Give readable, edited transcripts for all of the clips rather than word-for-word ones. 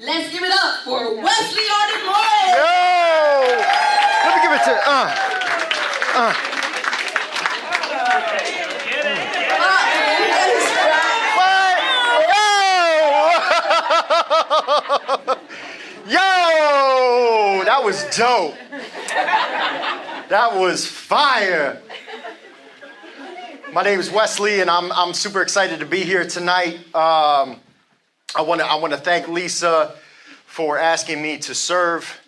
Let's give it up for Westley Morris. Yo! Let me give it to What? Yo! That was dope. That was fire. My name is Wesley, and I'm super excited to be here tonight. I want to thank Lisa for asking me to serve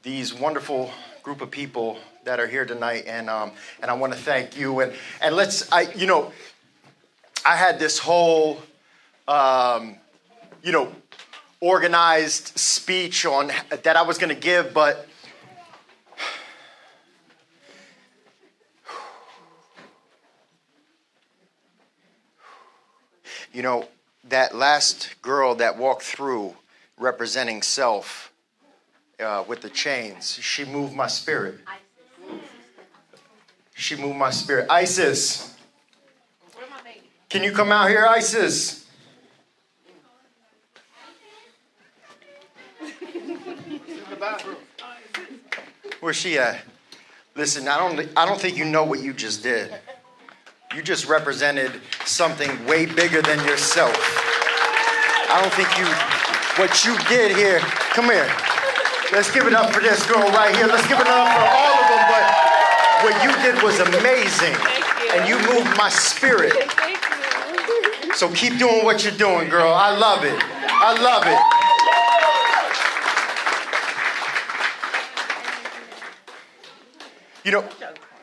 these wonderful group of people that are here tonight, and I want to thank you. And I had this whole organized speech on that I was going to give, but that last girl that walked through representing self with the chains, she moved my spirit. She moved my spirit. Isis, can you come out here, Isis? Where's she at? Listen, I don't think you know what you just did. You just represented something way bigger than yourself. I don't think what you did here, come here. Let's give it up for this girl right here. Let's give it up for all of them, but what you did was amazing. And you moved my spirit. So keep doing what you're doing, girl. I love it. I love it.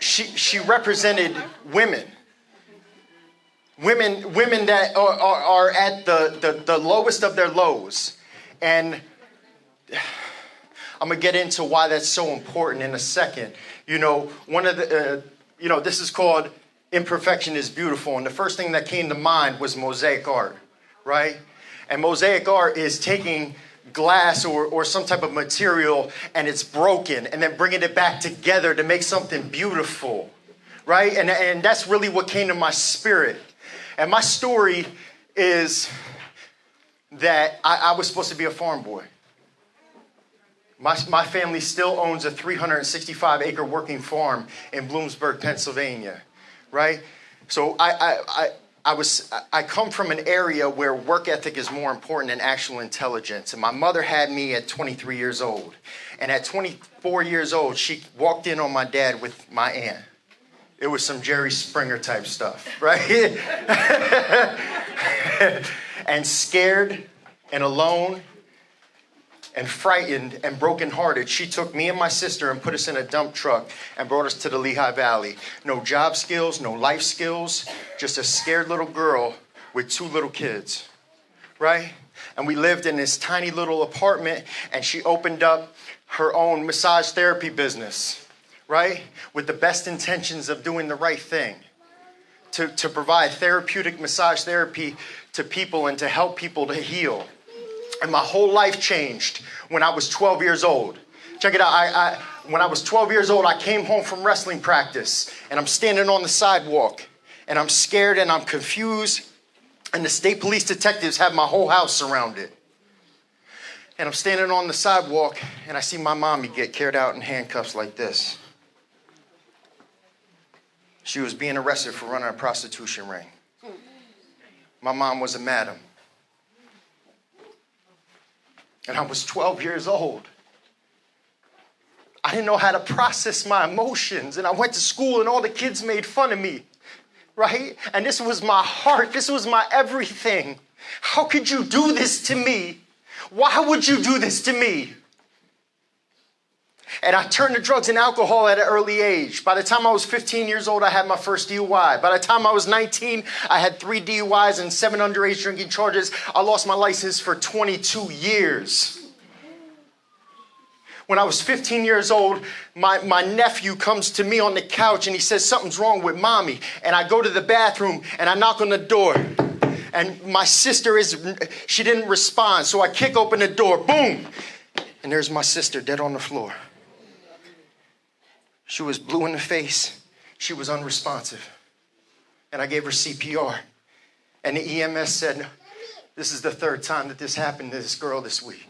She represented women. Women that are at the lowest of their lows. And I'm going to get into why that's so important in a second. One of the, this is called Imperfection is Beautiful. And the first thing that came to mind was mosaic art, right? And mosaic art is taking glass or some type of material and it's broken and then bringing it back together to make something beautiful, right? And that's really what came to my spirit. And my story is that I was supposed to be a farm boy. My family still owns a 365-acre working farm in Bloomsburg, Pennsylvania, right? So I come from an area where work ethic is more important than actual intelligence. And my mother had me at 23 years old. And at 24 years old, she walked in on my dad with my aunt. It was some Jerry Springer type stuff, right? And scared and alone and frightened and brokenhearted, she took me and my sister and put us in a dump truck and brought us to the Lehigh Valley. No job skills, no life skills, just a scared little girl with 2 little kids, right? And we lived in this tiny little apartment, and she opened up her own massage therapy business, right? With the best intentions of doing the right thing, to provide therapeutic massage therapy to people and to help people to heal. And my whole life changed when I was 12 years old. Check it out. When I was 12 years old, I came home from wrestling practice, and I'm standing on the sidewalk, and I'm scared and I'm confused, and the state police detectives have my whole house surrounded. And I'm standing on the sidewalk, and I see my mommy get carried out in handcuffs like this. She was being arrested for running a prostitution ring. My mom was a madam. And I was 12 years old. I didn't know how to process my emotions. And I went to school and all the kids made fun of me, right? And this was my heart. This was my everything. How could you do this to me? Why would you do this to me? And I turned to drugs and alcohol at an early age. By the time I was 15 years old, I had my first DUI. By the time I was 19, I had 3 DUIs and 7 underage drinking charges. I lost my license for 22 years. When I was 15 years old, my nephew comes to me on the couch and he says, something's wrong with mommy. And I go to the bathroom and I knock on the door. And my sister she didn't respond. So I kick open the door, boom. And there's my sister dead on the floor. She was blue in the face. She was unresponsive. And I gave her CPR. And the EMS said, This is the third time that this happened to this girl this week.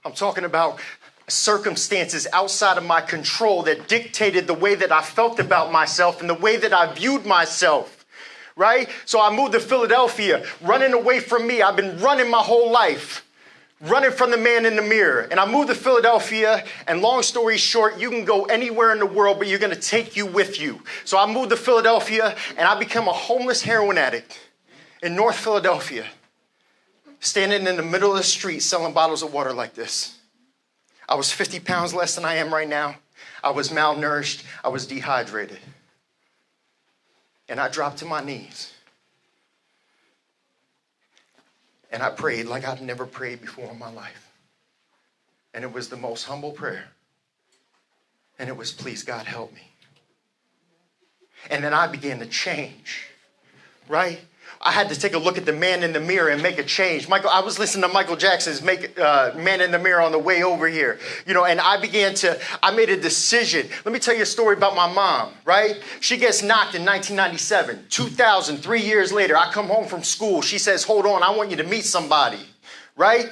I'm talking about circumstances outside of my control that dictated the way that I felt about myself and the way that I viewed myself, right? So I moved to Philadelphia, running away from me. I've been running my whole life, running from the man in the mirror. And I moved to Philadelphia, and long story short, you can go anywhere in the world, but you're going to take you with you. So I moved to Philadelphia, and I became a homeless heroin addict in North Philadelphia, standing in the middle of the street selling bottles of water like this. I was 50 pounds less than I am right now. I was malnourished. I was dehydrated. And I dropped to my knees. And I prayed like I'd never prayed before in my life. And it was the most humble prayer. And it was, please, God, help me. And then I began to change, right? I had to take a look at the man in the mirror and make a change. I was listening to Michael Jackson's Man in the Mirror on the way over here, and I made a decision. Let me tell you a story about my mom, right? She gets knocked in 1997, 2000, 3 years later. I come home from school. She says, hold on, I want you to meet somebody, right?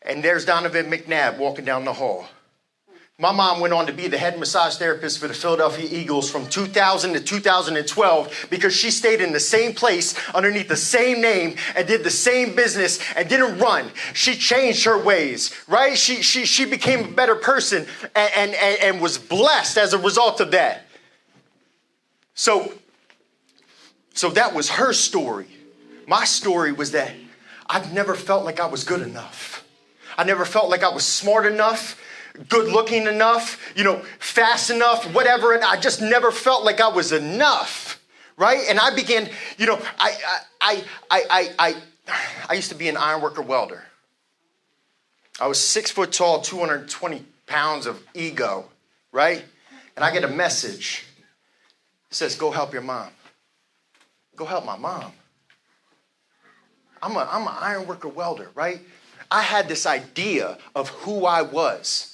And there's Donovan McNabb walking down the hall. My mom went on to be the head massage therapist for the Philadelphia Eagles from 2000 to 2012 because she stayed in the same place underneath the same name and did the same business and didn't run. She changed her ways, right? She became a better person and was blessed as a result of that. So that was her story. My story was that I've never felt like I was good enough. I never felt like I was smart enough, good looking enough, fast enough, whatever. And I just never felt like I was enough, right? And I began, I used to be an ironworker welder. I was 6 foot tall, 220 pounds of ego, right? And I get a message. It says, go help your mom. Go help my mom. I'm an ironworker welder, right? I had this idea of who I was.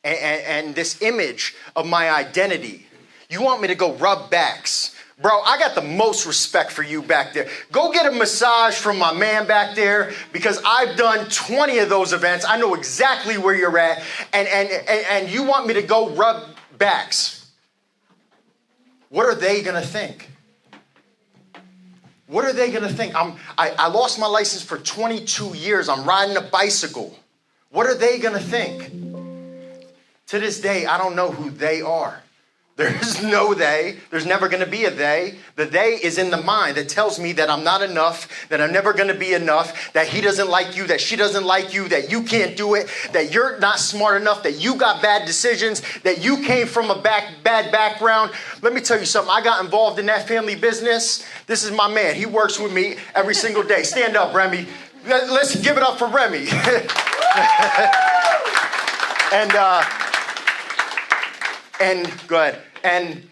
And this image of my identity. You want me to go rub backs? Bro, I got the most respect for you back there. Go get a massage from my man back there because I've done 20 of those events. I know exactly where you're at. And you want me to go rub backs. What are they going to think? What are they going to think? I lost my license for 22 years. I'm riding a bicycle. What are they going to think? To this day, I don't know who they are. There is no they. There's never going to be a they. The they is in the mind that tells me that I'm not enough, that I'm never going to be enough, that he doesn't like you, that she doesn't like you, that you can't do it, that you're not smart enough, that you got bad decisions, that you came from a bad background. Let me tell you something. I got involved in that family business. This is my man. He works with me every single day. Stand up, Remy. Let's give it up for Remy. And go ahead. And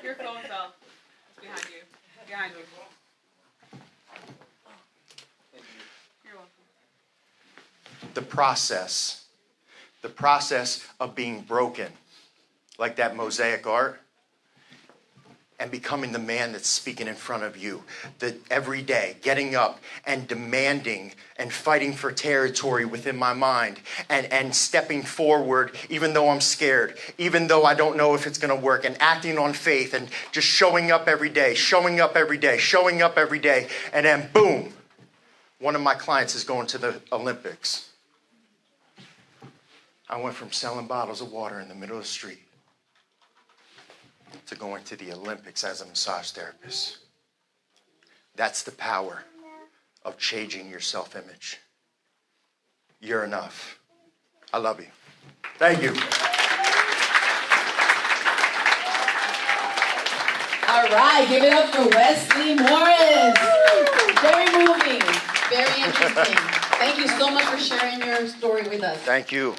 your phone fell. It's behind you. Behind you. You're welcome. the process of being broken, like that mosaic art, and becoming the man that's speaking in front of you. That every day, getting up and demanding and fighting for territory within my mind and stepping forward even though I'm scared, even though I don't know if it's going to work, and acting on faith and just showing up every day, showing up every day, showing up every day. And then boom, one of my clients is going to the Olympics. I went from selling bottles of water in the middle of the street to going to the Olympics as a massage therapist. That's the power of changing your self-image. You're enough. I love you. Thank you. All right, give it up for Westley Morris. Very moving, very interesting. Thank you so much for sharing your story with us. Thank you.